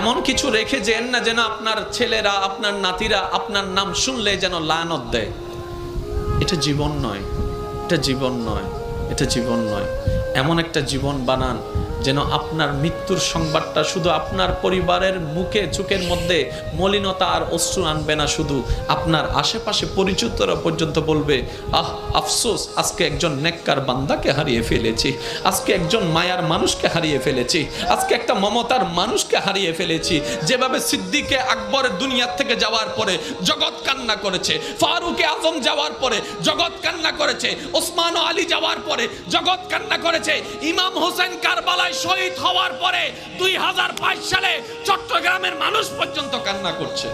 এমন কিছু রেখে যেন না যেন আপনার ছেলেরা আপনার নাতিরা আপনার নাম শুনলে যেন লানত দেয়। এটা জীবন নয়, এটা জীবন নয়, এটা জীবন নয়। এমন একটা জীবন বানান যেন আপনার মৃত্যুর সংবাদটা শুধু আপনার পরিবারের মুখে চোখের মধ্যে মলিনতা আর অশ্রু আনবে না, শুধু আপনার আশেপাশে পরিচিতরা পর্যন্ত বলবে, আহ আফসোস, আজকে একজন নেককার বান্দাকে হারিয়ে ফেলেছি, আজকে একজন মায়ার মানুষকে হারিয়ে ফেলেছি, আজকে একটা মমতার মানুষকে হারিয়ে ফেলেছি। যেভাবে সিদ্দিকে আকবরের দুনিয়া থেকে যাওয়ার পরে জগৎ কান্না করেছে, ফারুকে আজম যাওয়ার পরে জগৎ কান্না করেছে, ওসমান ও আলী যাওয়ার পরে জগৎ কান্না করেছে, ইমাম হোসেন কারবালায় শহীদ হওয়ার পরে 2022 সালে চট্টগ্রামের মানুষ পর্যন্ত কান্না করছে।